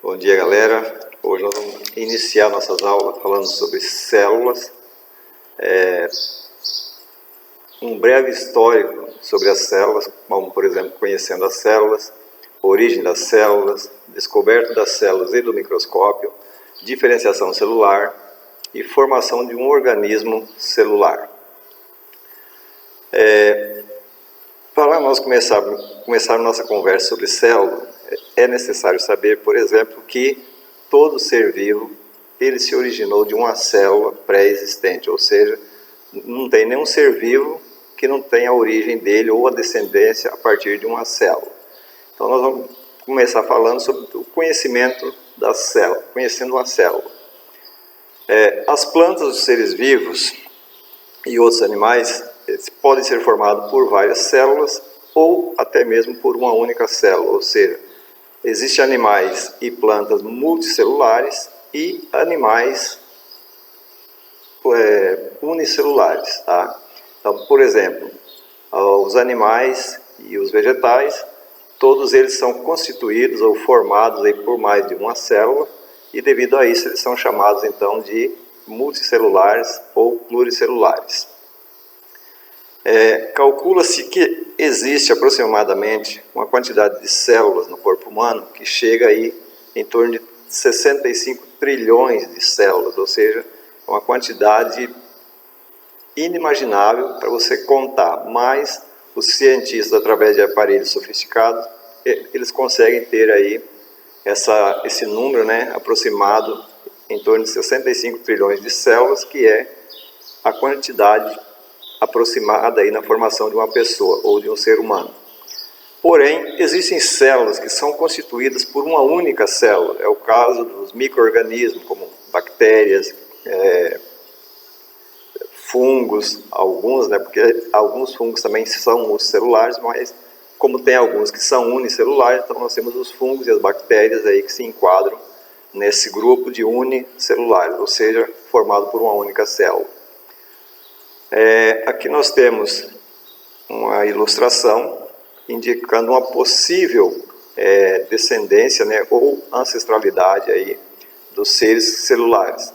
Bom dia, galera. Hoje nós vamos iniciar nossas aulas falando sobre células. Um breve histórico sobre as células, como por exemplo, conhecendo as células, origem das células, descoberta das células e do microscópio, diferenciação celular e formação de um organismo celular. Para nós começar nossa conversa sobre célula, é necessário saber, por exemplo, que todo ser vivo ele se originou de uma célula pré-existente, ou seja, não tem nenhum ser vivo que não tenha a origem dele ou a descendência a partir de uma célula. Então nós vamos começar falando sobre o conhecimento da célula, conhecendo uma célula. As plantas, os seres vivos e outros animais podem ser formados por várias células ou até mesmo por uma única célula, ou seja, existem animais e plantas multicelulares e animais unicelulares, tá? Então, por exemplo, os animais e os vegetais, todos eles são constituídos ou formados aí por mais de uma célula e devido a isso eles são chamados então de multicelulares ou pluricelulares. Calcula-se que existe aproximadamente uma quantidade de células no corpo humano que chega aí em torno de 65 trilhões de células, ou seja, uma quantidade inimaginável para você contar, mas os cientistas, através de aparelhos sofisticados, eles conseguem ter aí esse número, aproximado em torno de 65 trilhões de células, que é a quantidade aproximada aí na formação de uma pessoa ou de um ser humano. Porém, existem células que são constituídas por uma única célula. É o caso dos micro-organismos, como bactérias, fungos, alguns, porque alguns fungos também são multicelulares, mas como tem alguns que são unicelulares, então nós temos os fungos e as bactérias aí que se enquadram nesse grupo de unicelulares, ou seja, formado por uma única célula. Aqui nós temos uma ilustração indicando uma possível descendência, ou ancestralidade aí dos seres celulares.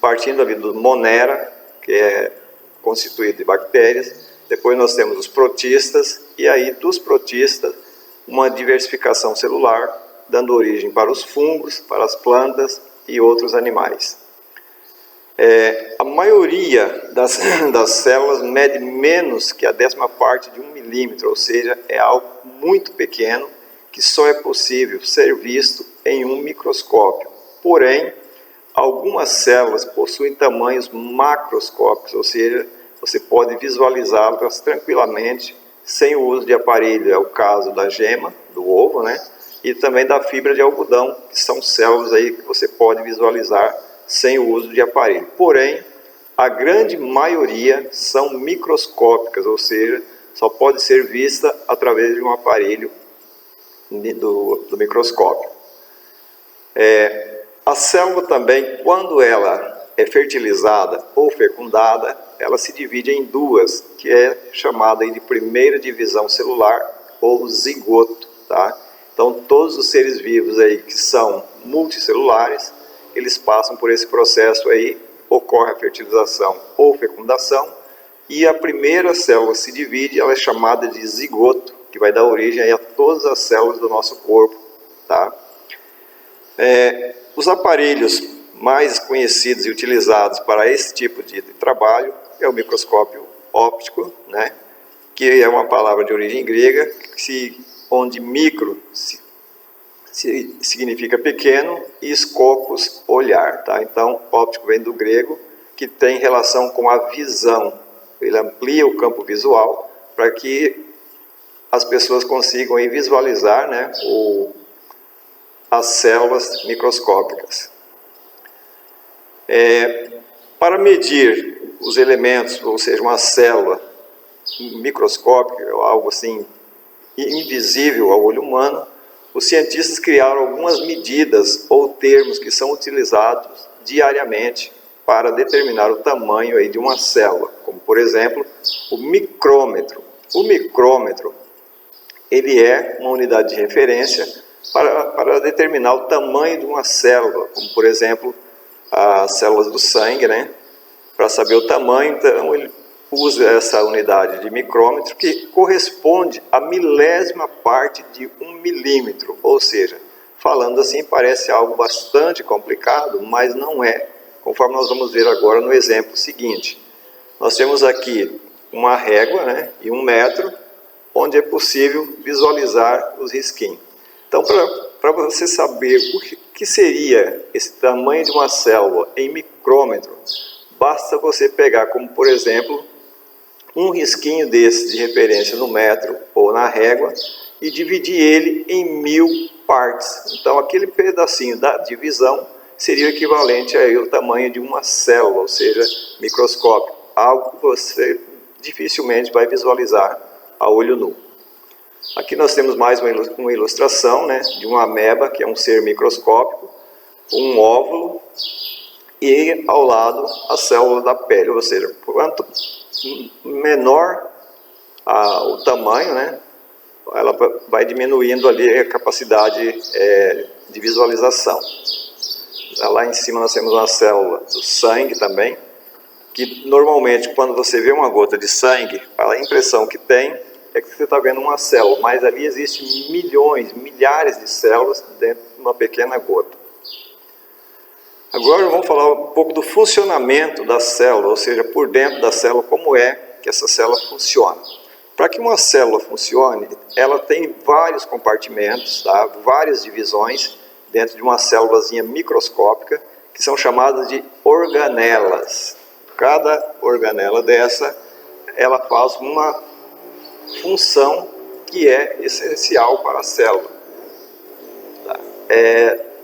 Partindo ali do Monera, que é constituído de bactérias, depois nós temos os protistas, e aí dos protistas uma diversificação celular, dando origem para os fungos, para as plantas e outros animais. A maioria das células mede menos que a 10ª parte de 1 milímetro, ou seja, é algo muito pequeno que só é possível ser visto em um microscópio. Porém, algumas células possuem tamanhos macroscópicos, ou seja, você pode visualizá-las tranquilamente sem o uso de aparelho. É o caso da gema, do ovo, e também da fibra de algodão, que são células aí que você pode visualizar sem o uso de aparelho. Porém, a grande maioria são microscópicas, ou seja, só pode ser vista através de um aparelho do microscópio. A célula também, quando ela é fertilizada ou fecundada, ela se divide em duas, que é chamada de primeira divisão celular ou zigoto, tá? Então, todos os seres vivos aí que são multicelulares, eles passam por esse processo aí, ocorre a fertilização ou fecundação, e a primeira célula se divide, ela é chamada de zigoto, que vai dar origem aí a todas as células do nosso corpo, tá? Os aparelhos mais conhecidos e utilizados para esse tipo de trabalho é o microscópio óptico, que é uma palavra de origem grega, onde micro significa pequeno e scopus, olhar, tá? Então, óptico vem do grego, que tem relação com a visão. Ele amplia o campo visual para que as pessoas consigam aí visualizar, as células microscópicas. Para medir os elementos, ou seja, uma célula microscópica, algo assim invisível ao olho humano, os cientistas criaram algumas medidas ou termos que são utilizados diariamente para determinar o tamanho aí de uma célula, como por exemplo o micrômetro. O micrômetro ele é uma unidade de referência para determinar o tamanho de uma célula, como por exemplo as células do sangue, né? Para saber o tamanho, então ele usa essa unidade de micrômetro que corresponde à milésima parte de 1 milímetro, ou seja, falando assim parece algo bastante complicado, mas não é, conforme nós vamos ver agora no exemplo seguinte. Nós temos aqui uma régua, né, e 1 metro, onde é possível visualizar os risquinhos. Então, para você saber o que seria esse tamanho de uma célula em micrômetro, basta você pegar como, por exemplo, um risquinho desse de referência no metro ou na régua e dividir ele em 1000 partes. Então, aquele pedacinho da divisão seria o equivalente ao tamanho de uma célula, ou seja, microscópico, algo que você dificilmente vai visualizar a olho nu. Aqui nós temos mais uma ilustração, né, de uma ameba, que é um ser microscópico, um óvulo e ao lado a célula da pele, ou seja, quanto menor o tamanho, né, ela vai diminuindo ali a capacidade de visualização. Lá em cima nós temos uma célula do sangue também, que normalmente quando você vê uma gota de sangue, a impressão que tem é que você está vendo uma célula, mas ali existem milhões, milhares de células dentro de uma pequena gota. Agora vamos falar um pouco do funcionamento da célula, ou seja, por dentro da célula, como é que essa célula funciona. Para que uma célula funcione, ela tem vários compartimentos, tá? Várias divisões dentro de uma célulazinha microscópica, que são chamadas de organelas. Cada organela dessa, ela faz uma função que é essencial para a célula.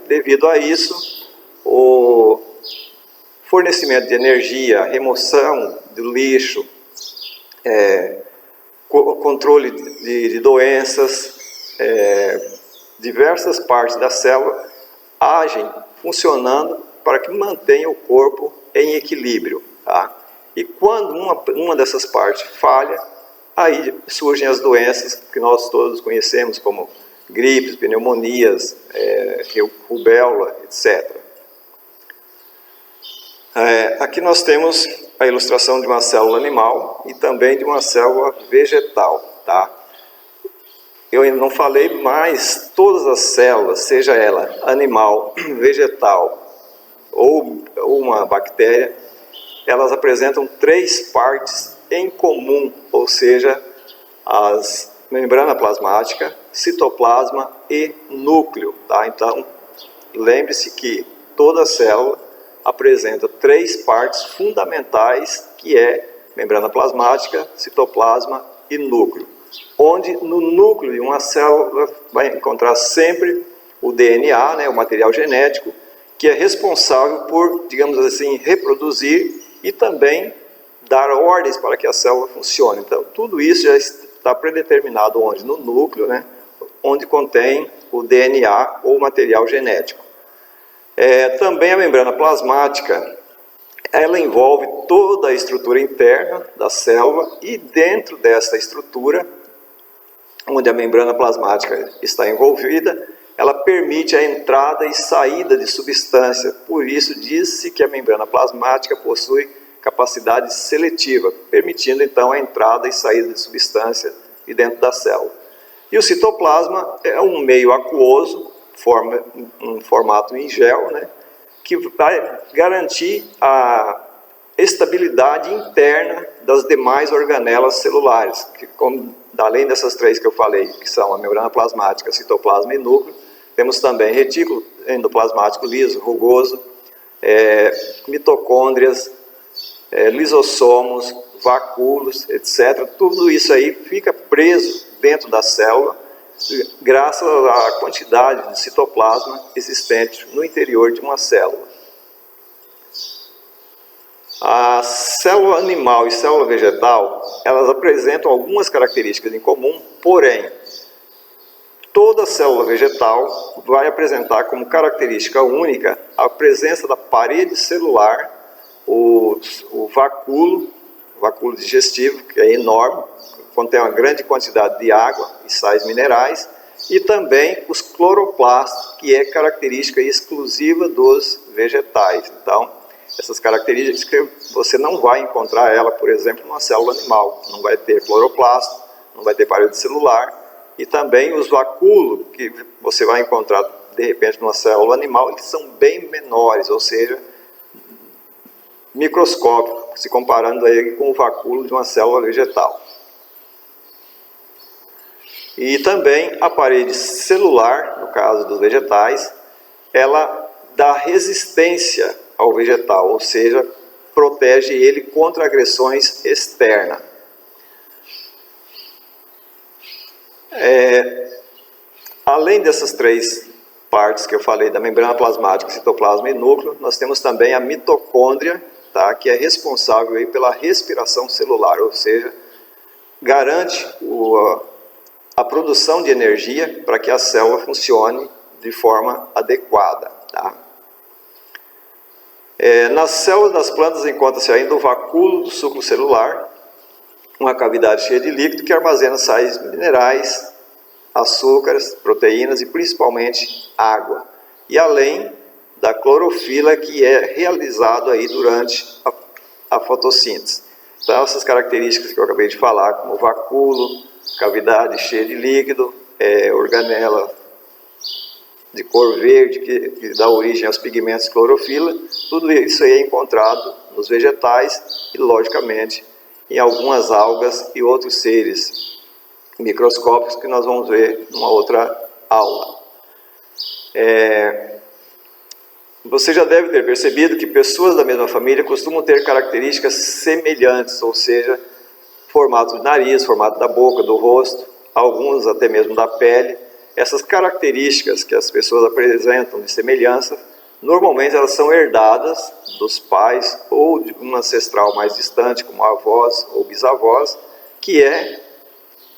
Devido a isso, o fornecimento de energia, a remoção do lixo, controle de doenças, diversas partes da célula agem funcionando para que mantenha o corpo em equilíbrio. Tá? E quando uma dessas partes falha, aí surgem as doenças que nós todos conhecemos, como gripes, pneumonias, rubéola, etc. Aqui nós temos a ilustração de uma célula animal e também de uma célula vegetal. Tá? Eu ainda não falei, mas todas as células, seja ela animal, vegetal ou uma bactéria, elas apresentam 3 partes em comum, ou seja, as membrana plasmática, citoplasma e núcleo. Tá? Então, lembre-se que toda célula apresenta 3 partes fundamentais, que é membrana plasmática, citoplasma e núcleo. Onde no núcleo de uma célula vai encontrar sempre o DNA, né, o material genético, que é responsável por, digamos assim, reproduzir e também dar ordens para que a célula funcione. Então, tudo isso já está predeterminado onde? No núcleo, né, onde contém o DNA ou material genético. Também a membrana plasmática, ela envolve toda a estrutura interna da célula e dentro dessa estrutura, onde a membrana plasmática está envolvida, ela permite a entrada e saída de substância. Por isso diz-se que a membrana plasmática possui capacidade seletiva, permitindo então a entrada e saída de substância de dentro da célula. E o citoplasma é um meio aquoso, um formato em gel, né, que vai garantir a estabilidade interna das demais organelas celulares, que, além dessas 3 que eu falei, que são a membrana plasmática, citoplasma e núcleo, temos também retículo endoplasmático liso, rugoso, mitocôndrias, lisossomos, vacúolos, etc. Tudo isso aí fica preso dentro da célula, graças à quantidade de citoplasma existente no interior de uma célula. A célula animal e célula vegetal, elas apresentam algumas características em comum, porém, toda célula vegetal vai apresentar como característica única a presença da parede celular, o vacúolo digestivo, que é enorme, contém uma grande quantidade de água e sais minerais, e também os cloroplastos, que é característica exclusiva dos vegetais. Então, essas características você não vai encontrar ela, por exemplo, numa célula animal. Não vai ter cloroplasto, não vai ter parede celular, e também os vacúolos que você vai encontrar de repente numa célula animal, eles são bem menores, ou seja, microscópicos, se comparando aí com o vacúolo de uma célula vegetal. E também a parede celular, no caso dos vegetais, ela dá resistência ao vegetal, ou seja, protege ele contra agressões externas. Além dessas três partes que eu falei, da membrana plasmática, citoplasma e núcleo, nós temos também a mitocôndria, tá, que é responsável aí pela respiração celular, ou seja, garante a produção de energia para que a célula funcione de forma adequada. Tá? Nas células das plantas encontra-se ainda o vacúolo do sucro celular, uma cavidade cheia de líquido que armazena sais minerais, açúcares, proteínas e principalmente água. E além da clorofila, que é realizado aí durante a fotossíntese. Então, essas características que eu acabei de falar, como vacúolo, cavidade cheia de líquido, organela de cor verde, que dá origem aos pigmentos de clorofila, tudo isso aí é encontrado nos vegetais e, logicamente, em algumas algas e outros seres microscópicos que nós vamos ver numa outra aula. Você já deve ter percebido que pessoas da mesma família costumam ter características semelhantes, ou seja, formato do nariz, formato da boca, do rosto, alguns até mesmo da pele. Essas características que as pessoas apresentam de semelhança, normalmente elas são herdadas dos pais ou de um ancestral mais distante, como avós ou bisavós, que é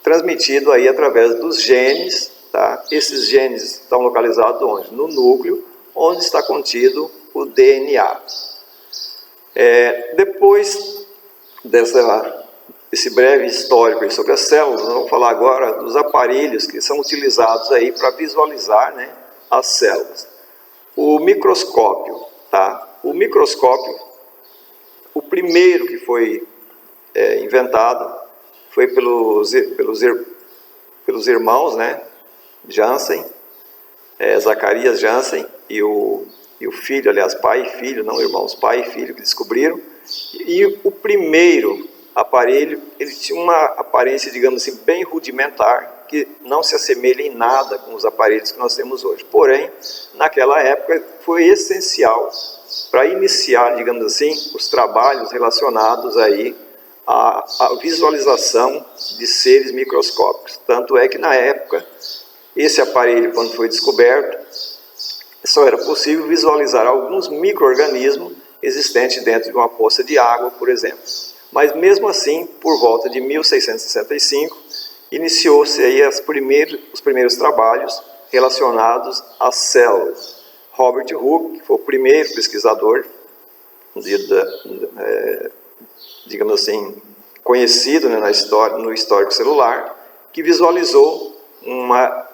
transmitido aí através dos genes, tá? Esses genes estão localizados onde? No núcleo, onde está contido o DNA. Depois desse breve histórico sobre as células, nós vamos falar agora dos aparelhos que são utilizados aí para visualizar, né, as células. O microscópio, tá? O microscópio, o primeiro que foi inventado foi pelos irmãos, né, Janssen, Zacarias Janssen e o filho, aliás, pai e filho, não irmãos, pai e filho que descobriram. E o primeiro aparelho, ele tinha uma aparência, digamos assim, bem rudimentar, que não se assemelha em nada com os aparelhos que nós temos hoje. Porém, naquela época foi essencial para iniciar, digamos assim, os trabalhos relacionados aí à visualização de seres microscópicos. Tanto é que na época, esse aparelho, quando foi descoberto, só era possível visualizar alguns micro-organismos existentes dentro de uma poça de água, por exemplo. Mas mesmo assim, por volta de 1665, iniciou-se aí os primeiros trabalhos relacionados às células. Robert Hooke, que foi o primeiro pesquisador, digamos assim, conhecido, né, no histórico celular, que visualizou uma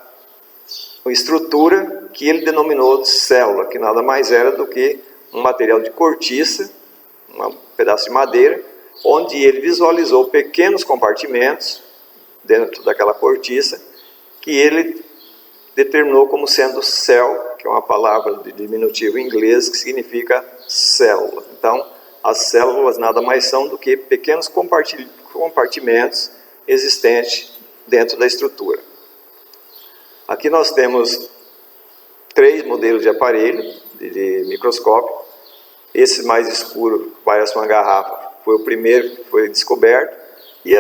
estrutura que ele denominou de célula, que nada mais era do que um material de cortiça, um pedaço de madeira, onde ele visualizou pequenos compartimentos dentro daquela cortiça, que ele determinou como sendo cell, que é uma palavra de diminutivo em inglês que significa célula. Então, as células nada mais são do que pequenos compartimentos existentes dentro da estrutura. Aqui nós temos 3 modelos de aparelho de microscópio. Esse mais escuro, parece uma garrafa, foi o primeiro que foi descoberto, e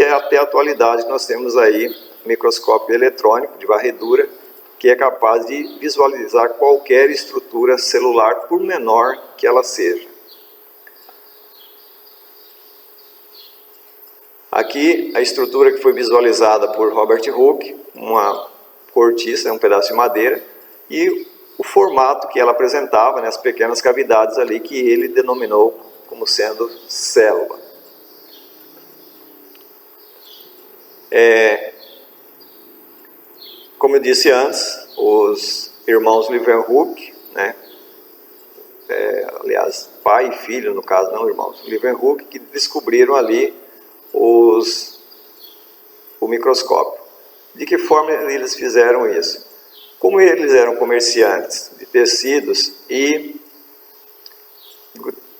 até a atualidade nós temos aí microscópio eletrônico de varredura, que é capaz de visualizar qualquer estrutura celular, por menor que ela seja. Aqui a estrutura que foi visualizada por Robert Hooke, uma cortiça, um pedaço de madeira, e o formato que ela apresentava, né, as pequenas cavidades ali que ele denominou como sendo célula. como eu disse antes, os irmãos Leeuwenhoek, né? Aliás, pai e filho, no caso, não irmãos, Leeuwenhoek, que descobriram ali o microscópio. De que forma eles fizeram isso? Como eles eram comerciantes de tecidos e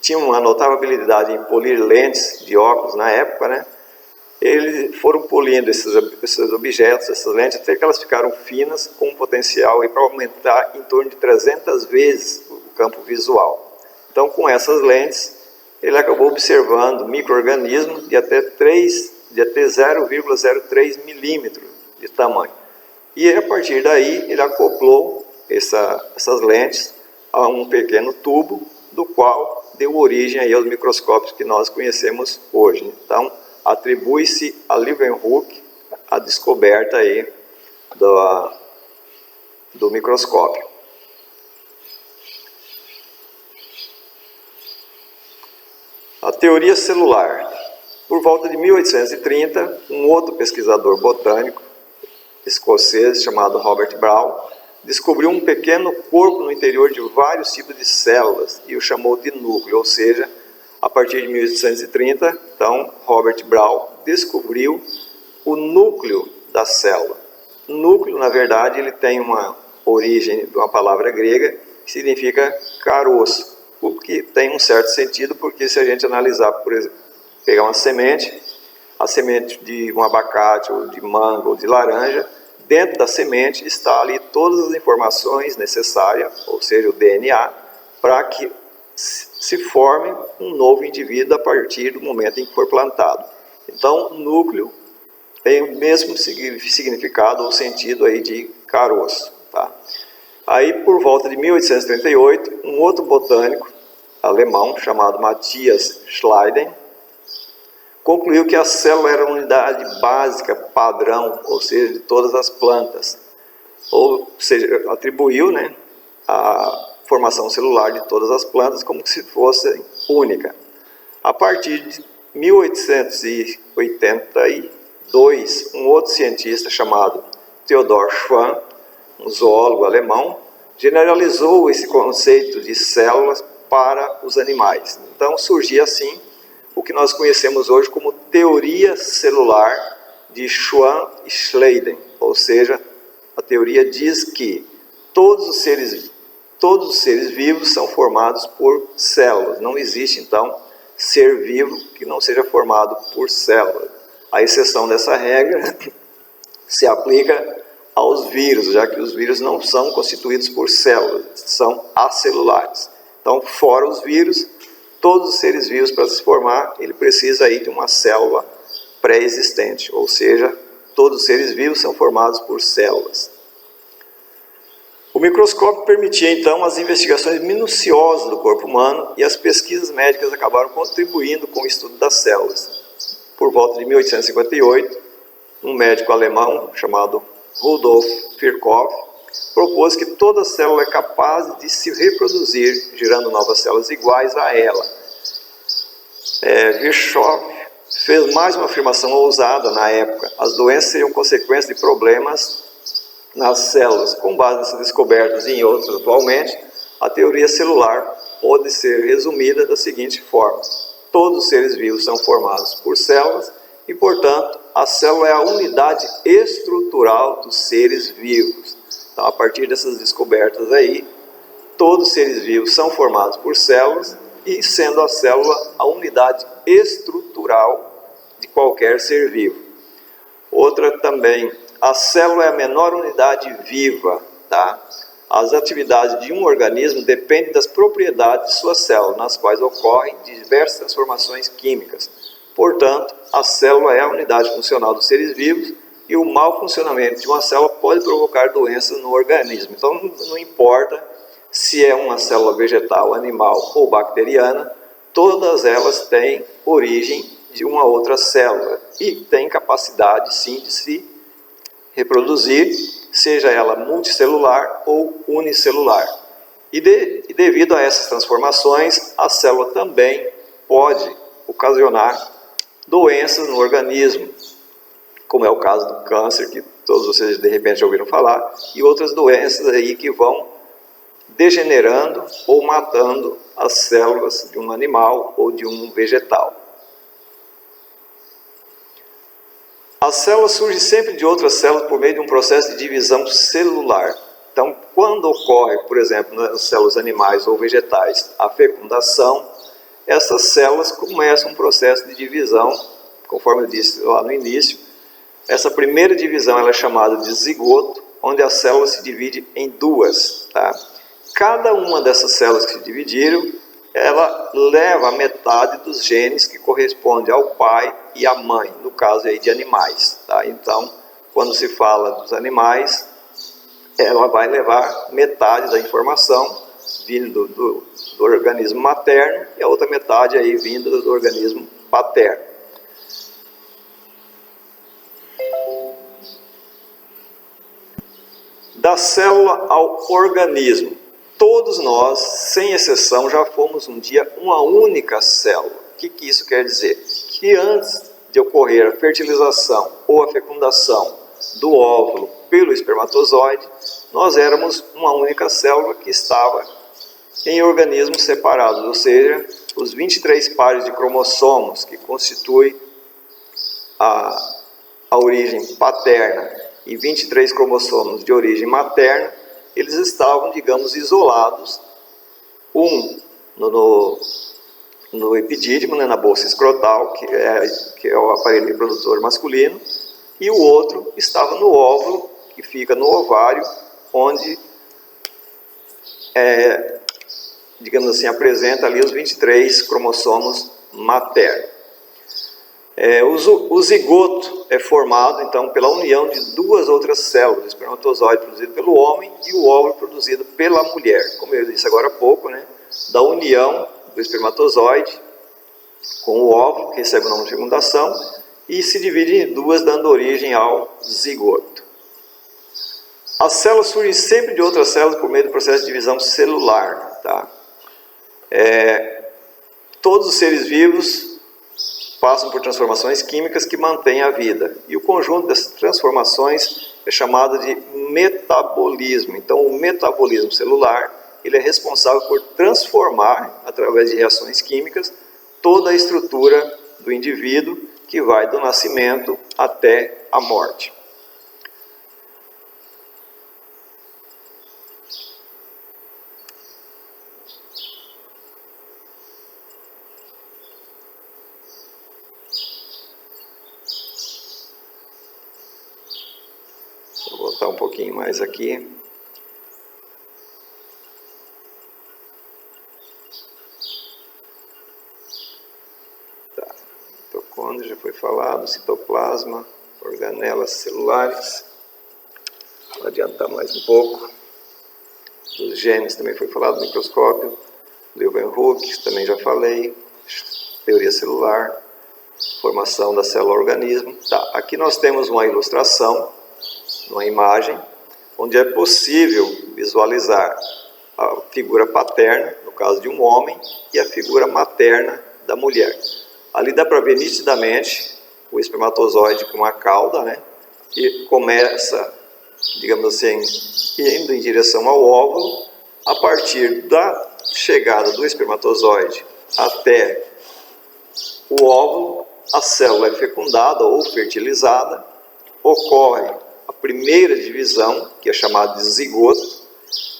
tinham uma notável habilidade em polir lentes de óculos na época, né? Eles foram polindo esses objetos, essas lentes, até que elas ficaram finas, com um potencial para aumentar em torno de 300 vezes o campo visual. Então, com essas lentes, ele acabou observando micro-organismos de até 0,03 milímetros de tamanho. E a partir daí, ele acoplou essas lentes a um pequeno tubo, do qual deu origem aí aos microscópios que nós conhecemos hoje. Então, atribui-se a Leeuwenhoek a descoberta aí do microscópio. A teoria celular. Por volta de 1830, um outro pesquisador botânico escocês chamado Robert Brown descobriu um pequeno corpo no interior de vários tipos de células e o chamou de núcleo, ou seja, a partir de 1830, então, Robert Brown descobriu o núcleo da célula. Núcleo, na verdade, ele tem uma origem de uma palavra grega que significa caroço, o que tem um certo sentido, porque se a gente analisar, por exemplo, pegar uma semente, a semente de um abacate, ou de manga, ou de laranja, dentro da semente está ali todas as informações necessárias, ou seja, o DNA, para que se forme um novo indivíduo a partir do momento em que for plantado. Então, núcleo tem o mesmo significado ou sentido aí de caroço. Tá? Aí, por volta de 1838, um outro botânico alemão chamado Matthias Schleiden concluiu que a célula era a unidade básica, padrão, ou seja, de todas as plantas. Ou seja, atribuiu, né, a formação celular de todas as plantas como se fosse única. A partir de 1882, um outro cientista chamado Theodor Schwann, um zoólogo alemão, generalizou esse conceito de células para os animais. Então surgia assim o que nós conhecemos hoje como teoria celular de Schwann e Schleiden, ou seja, a teoria diz que todos os seres vivos são formados por células. Não existe, então, ser vivo que não seja formado por células. A exceção dessa regra se aplica aos vírus, já que os vírus não são constituídos por células, são acelulares. Então, fora os vírus, todos os seres vivos, para se formar, ele precisa aí de uma célula pré-existente, ou seja, todos os seres vivos são formados por células. O microscópio permitia, então, as investigações minuciosas do corpo humano e as pesquisas médicas acabaram contribuindo com o estudo das células. Por volta de 1858, um médico alemão chamado Rudolf Virchow propôs que toda célula é capaz de se reproduzir, gerando novas células iguais a ela. Virchow fez mais uma afirmação ousada na época. As doenças seriam consequência de problemas nas células. Com base nessas descobertas e em outras atualmente, a teoria celular pode ser resumida da seguinte forma: todos os seres vivos são formados por células e, portanto, a célula é a unidade estrutural dos seres vivos. Então, a partir dessas descobertas aí, todos os seres vivos são formados por células e, sendo a célula a unidade estrutural de qualquer ser vivo. Outra também, a célula é a menor unidade viva, tá? As atividades de um organismo dependem das propriedades de sua célula, nas quais ocorrem diversas transformações químicas. Portanto, a célula é a unidade funcional dos seres vivos e o mau funcionamento de uma célula pode provocar doenças no organismo. Então, não importa se é uma célula vegetal, animal ou bacteriana, todas elas têm origem de uma outra célula e têm capacidade, sim, de se reproduzir, seja ela multicelular ou unicelular. E devido a essas transformações, a célula também pode ocasionar doenças no organismo, como é o caso do câncer, que todos vocês de repente já ouviram falar, e outras doenças aí que vão degenerando ou matando as células de um animal ou de um vegetal. As células surgem sempre de outras células por meio de um processo de divisão celular. Então, quando ocorre, por exemplo, nas células animais ou vegetais, a fecundação, essas células começam um processo de divisão, conforme eu disse lá no início. Essa primeira divisão ela é chamada de zigoto, onde a célula se divide em duas. Tá? Cada uma dessas células que se dividiram, ela leva a metade dos genes que corresponde ao pai e à mãe, no caso aí de animais. Tá? Então, quando se fala dos animais, ela vai levar metade da informação vindo do organismo materno e a outra metade aí vindo do organismo paterno. Da célula ao organismo. Todos nós, sem exceção, já fomos um dia uma única célula. O que isso quer dizer? Que antes de ocorrer a fertilização ou a fecundação do óvulo pelo espermatozoide, nós éramos uma única célula que estava em organismos separados, ou seja, os 23 pares de cromossomos que constituem a origem paterna e 23 cromossomos de origem materna, eles estavam, digamos, isolados, um no epidídimo, né, na bolsa escrotal, que é o aparelho reprodutor masculino, e o outro estava no óvulo, que fica no ovário, onde, digamos assim, apresenta ali os 23 cromossomos maternos. O zigoto é formado, então, pela união de duas outras células, o espermatozoide produzido pelo homem e o óvulo produzido pela mulher. Como eu disse agora há pouco, né, da união do espermatozoide com o óvulo, que recebe o nome de fecundação, e se divide em duas, dando origem ao zigoto. As células surgem sempre de outras células por meio do processo de divisão celular. Tá? Todos os seres vivos passam por transformações químicas que mantêm a vida. E o conjunto dessas transformações é chamado de metabolismo. Então, o metabolismo celular ele é responsável por transformar, através de reações químicas, toda a estrutura do indivíduo, que vai do nascimento até a morte. Vou voltar um pouquinho mais aqui. Tá. Mitocôndria já foi falado, citoplasma, organelas celulares. Vou adiantar mais um pouco. Dos genes também foi falado no microscópio. Leeuwenhoek, também já falei. Teoria celular, formação da célula-organismo. Tá. Aqui nós temos uma ilustração, uma imagem, onde é possível visualizar a figura paterna, no caso de um homem, e a figura materna da mulher. Ali dá para ver nitidamente o espermatozoide com uma cauda, né, que começa, digamos assim, indo em direção ao óvulo. A partir da chegada do espermatozoide até o óvulo, a célula é fecundada ou fertilizada, ocorre a primeira divisão, que é chamada de zigoto.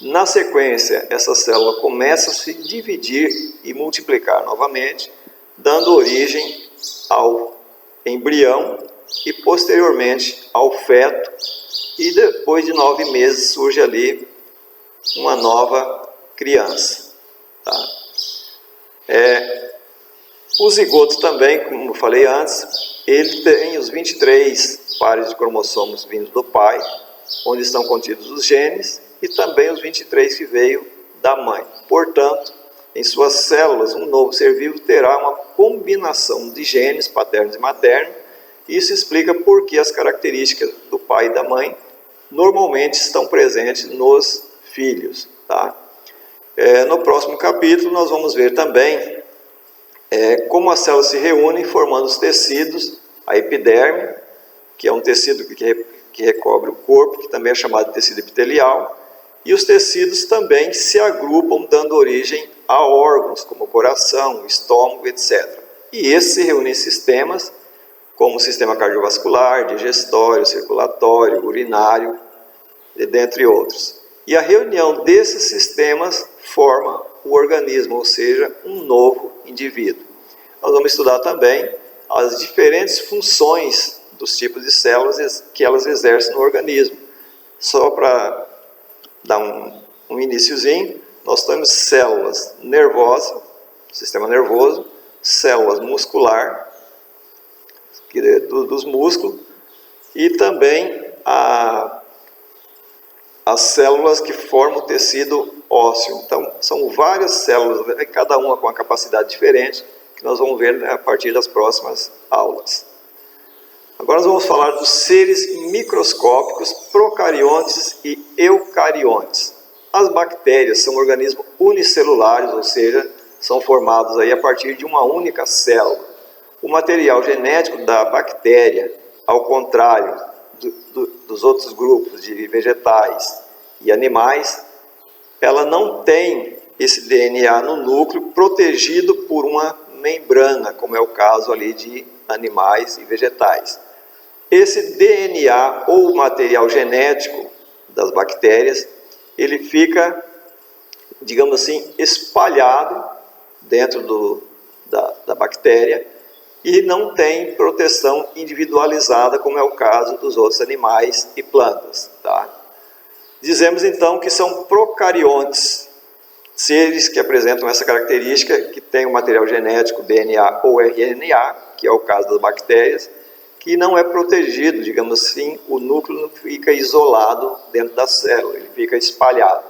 Na sequência, essa célula começa a se dividir e multiplicar novamente, dando origem ao embrião e posteriormente ao feto, e depois de 9 meses surge ali uma nova criança. Tá? O zigoto também, como eu falei antes, ele tem os 23 pares de cromossomos vindos do pai, onde estão contidos os genes, e também os 23 que veio da mãe. Portanto, em suas células, um novo ser vivo terá uma combinação de genes paternos e maternos. Isso explica por que as características do pai e da mãe normalmente estão presentes nos filhos. Tá? No próximo capítulo nós vamos ver também como as células se reúnem formando os tecidos, a epiderme, que é um tecido que que recobre o corpo, que também é chamado de tecido epitelial, e os tecidos também se agrupam, dando origem a órgãos, como o coração, o estômago, etc. E esses se reúnem em sistemas, como o sistema cardiovascular, digestório, circulatório, urinário, dentre outros. E a reunião desses sistemas forma o organismo, ou seja, um novo indivíduo. Nós vamos estudar também as diferentes funções dos tipos de células que elas exercem no organismo. Só para dar um iniciozinho, nós temos células nervosas, sistema nervoso, células muscular, dos músculos, e também as células que formam o tecido ósseo. Então, são várias células, cada uma com uma capacidade diferente, que nós vamos ver a partir das próximas aulas. Agora nós vamos falar dos seres microscópicos, procariontes e eucariontes. As bactérias são organismos unicelulares, ou seja, são formados aí a partir de uma única célula. O material genético da bactéria, ao contrário dos outros grupos de vegetais e animais, ela não tem esse DNA no núcleo protegido por uma membrana, como é o caso ali de animais e vegetais. Esse DNA ou material genético das bactérias, ele fica, digamos assim, espalhado dentro da bactéria e não tem proteção individualizada, como é o caso dos outros animais e plantas. Tá? Dizemos então que são procariontes, seres que apresentam essa característica, que tem o material genético DNA ou RNA, que é o caso das bactérias, que não é protegido, digamos assim, o núcleo não fica isolado dentro da célula, ele fica espalhado.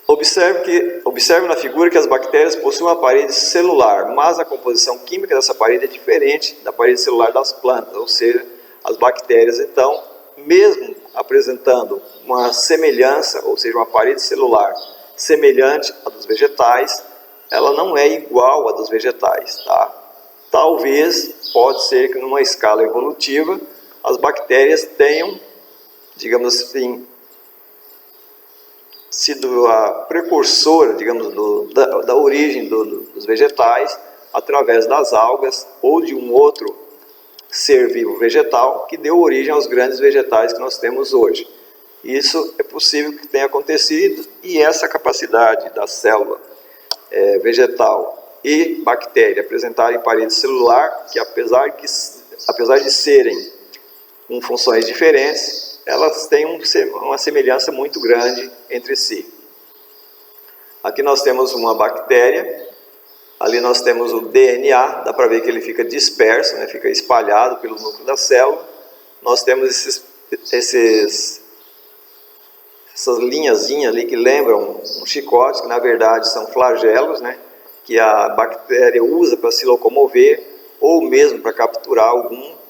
Observe na figura que as bactérias possuem uma parede celular, mas a composição química dessa parede é diferente da parede celular das plantas, ou seja, as bactérias, então, mesmo apresentando uma semelhança, ou seja, uma parede celular semelhante à dos vegetais, ela não é igual à dos vegetais, tá? Talvez, pode ser que numa escala evolutiva, as bactérias tenham, digamos assim, sido a precursora, digamos, da origem dos vegetais, através das algas ou de um outro ser vivo vegetal que deu origem aos grandes vegetais que nós temos hoje. Isso é possível que tenha acontecido, e essa capacidade da célula vegetal e bactéria apresentarem parede celular, que apesar de serem com funções diferentes, elas têm uma semelhança muito grande entre si. Aqui nós temos uma bactéria, ali nós temos o DNA, dá para ver que ele fica disperso, né, fica espalhado pelo núcleo da célula. Nós temos essas linhazinhas ali que lembram um chicote, que na verdade são flagelos, né, que a bactéria usa para se locomover ou mesmo para capturar algum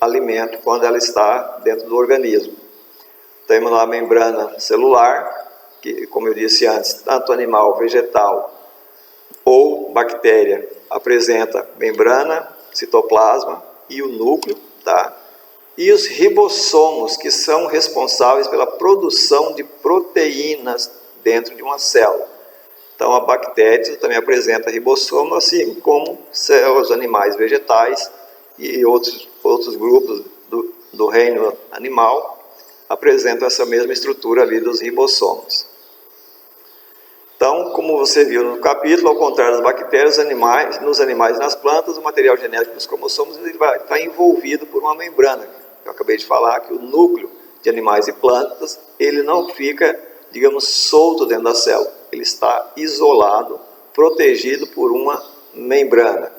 alimento quando ela está dentro do organismo. Temos lá a membrana celular, que, como eu disse antes, tanto animal, vegetal ou bactéria apresenta membrana, citoplasma e o núcleo, tá? E os ribossomos, que são responsáveis pela produção de proteínas dentro de uma célula. Então a bactéria também apresenta ribossomo, assim como células, animais, vegetais e outros grupos do reino animal apresentam essa mesma estrutura ali dos ribossomos. Então, como você viu no capítulo, ao contrário das bactérias, nos animais e nas plantas, o material genético dos cromossomos vai estar envolvido por uma membrana. Eu acabei de falar que o núcleo de animais e plantas, ele não fica, digamos, solto dentro da célula. Ele está isolado, protegido por uma membrana.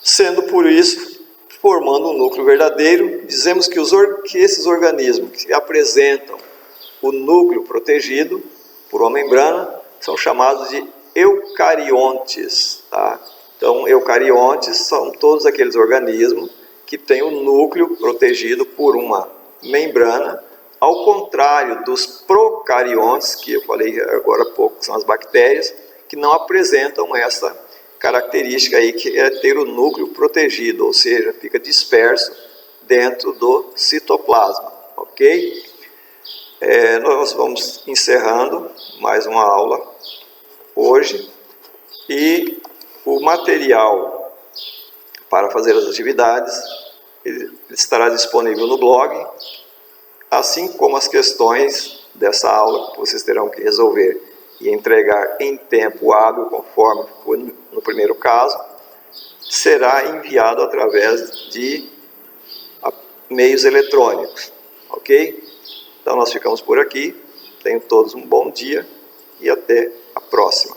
Sendo por isso, formando um núcleo verdadeiro, dizemos que esses organismos que apresentam o núcleo protegido por uma membrana são chamados de eucariontes. Tá? Então, eucariontes são todos aqueles organismos que têm o núcleo protegido por uma membrana, ao contrário dos procariontes, que eu falei agora há pouco, que são as bactérias, que não apresentam característica aí que é ter o núcleo protegido, ou seja, fica disperso dentro do citoplasma, ok? Nós vamos encerrando mais uma aula hoje e o material para fazer as atividades ele estará disponível no blog, assim como as questões dessa aula que vocês terão que resolver e entregar em tempo hábil, conforme foi no primeiro caso, será enviado através de meios eletrônicos, ok? Então nós ficamos por aqui, tenham todos um bom dia e até a próxima.